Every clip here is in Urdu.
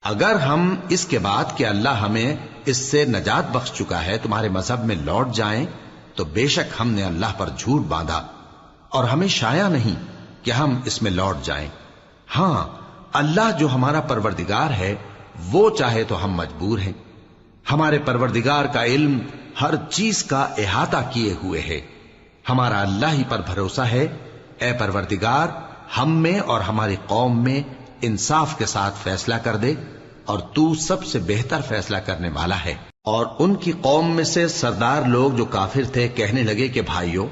اگر ہم اس کے بعد کہ اللہ ہمیں اس سے نجات بخش چکا ہے تمہارے مذہب میں لوٹ جائیں تو بے شک ہم نے اللہ پر جھوٹ باندھا اور ہمیں شایع نہیں کہ ہم اس میں لوٹ جائیں۔ ہاں، اللہ جو ہمارا پروردگار ہے وہ چاہے تو ہم مجبور ہیں۔ ہمارے پروردگار کا علم ہر چیز کا احاطہ کیے ہوئے ہے۔ ہمارا اللہ ہی پر بھروسہ ہے۔ اے پروردگار، ہم میں اور ہماری قوم میں انصاف کے ساتھ فیصلہ کر دے اور تو سب سے بہتر فیصلہ کرنے والا ہے۔ اور ان کی قوم میں سے سردار لوگ جو کافر تھے کہنے لگے کہ بھائیو،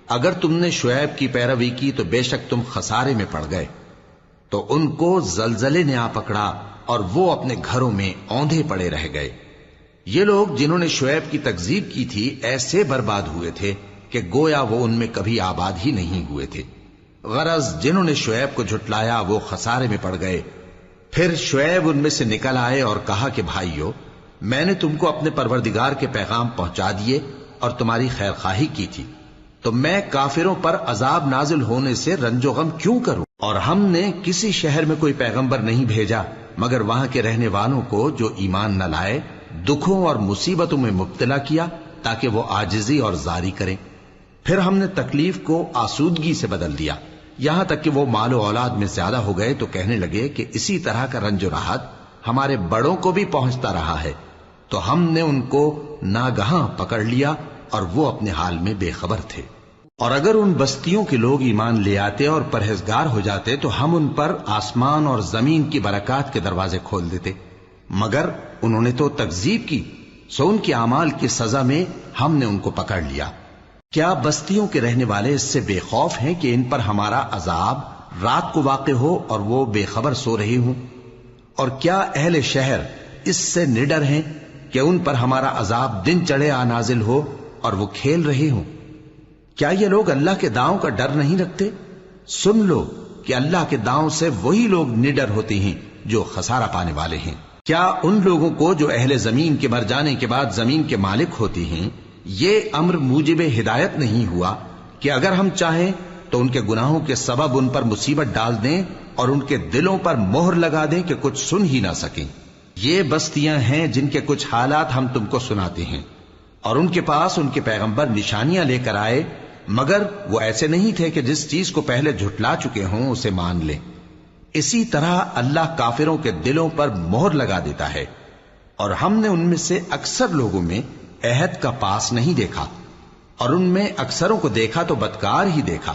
اگر تم نے شعیب کی پیروی کی تو بے شک تم خسارے میں پڑ گئے۔ تو ان کو زلزلے نے آ پکڑا اور وہ اپنے گھروں میں اوندھے پڑے رہ گئے۔ یہ لوگ جنہوں نے شعیب کی تکذیب کی تھی ایسے برباد ہوئے تھے کہ گویا وہ ان میں کبھی آباد ہی نہیں ہوئے تھے۔ غرض جنہوں نے شعیب کو جھٹلایا وہ خسارے میں پڑ گئے۔ پھر شعیب ان میں سے نکل آئے اور کہا کہ بھائیو، میں نے تم کو اپنے پروردگار کے پیغام پہنچا دیے اور تمہاری خیر خواہی کی تھی، تو میں کافروں پر عذاب نازل ہونے سے رنج و غم کیوں کروں؟ اور ہم نے کسی شہر میں کوئی پیغمبر نہیں بھیجا مگر وہاں کے رہنے والوں کو جو ایمان نہ لائے دکھوں اور مصیبتوں میں مبتلا کیا تاکہ وہ عاجزی اور زاری کریں۔ پھر ہم نے تکلیف کو آسودگی سے بدل دیا، یہاں تک کہ وہ مال و اولاد میں زیادہ ہو گئے تو کہنے لگے کہ اسی طرح کا رنج و راحت ہمارے بڑوں کو بھی پہنچتا رہا ہے۔ تو ہم نے ان کو ناگہاں پکڑ لیا اور وہ اپنے حال میں بے خبر تھے۔ اور اگر ان بستیوں کے لوگ ایمان لے آتے اور پرہیزگار ہو جاتے تو ہم ان پر آسمان اور زمین کی برکات کے دروازے کھول دیتے، مگر انہوں نے تو تکذیب کی، سو ان کے اعمال کی سزا میں ہم نے ان کو پکڑ لیا۔ کیا بستیوں کے رہنے والے اس سے بے خوف ہیں کہ ان پر ہمارا عذاب رات کو واقع ہو اور وہ بے خبر سو رہے ہوں؟ اور کیا اہل شہر اس سے نڈر ہیں کہ ان پر ہمارا عذاب دن چڑھے آ نازل ہو اور وہ کھیل رہے ہوں؟ کیا یہ لوگ اللہ کے داؤں کا ڈر نہیں رکھتے؟ سن لو کہ اللہ کے داؤں سے وہی لوگ نڈر ہوتے ہیں جو خسارہ پانے والے ہیں۔ کیا ان لوگوں کو جو اہل زمین کے مر جانے کے بعد زمین کے مالک ہوتے ہیں یہ امر موجب ہدایت نہیں ہوا کہ اگر ہم چاہیں تو ان کے گناہوں کے سبب ان پر مصیبت ڈال دیں اور ان کے دلوں پر مہر لگا دیں کہ کچھ سن ہی نہ سکیں؟ یہ بستیاں ہیں جن کے کچھ حالات ہم تم کو سناتے ہیں، اور ان کے پاس ان کے پیغمبر نشانیاں لے کر آئے، مگر وہ ایسے نہیں تھے کہ جس چیز کو پہلے جھٹلا چکے ہوں اسے مان لیں۔ اسی طرح اللہ کافروں کے دلوں پر مہر لگا دیتا ہے، اور ہم نے ان میں سے اکثر لوگوں میں عہد کا پاس نہیں دیکھا، اور ان میں اکثروں کو دیکھا تو بدکار ہی دیکھا۔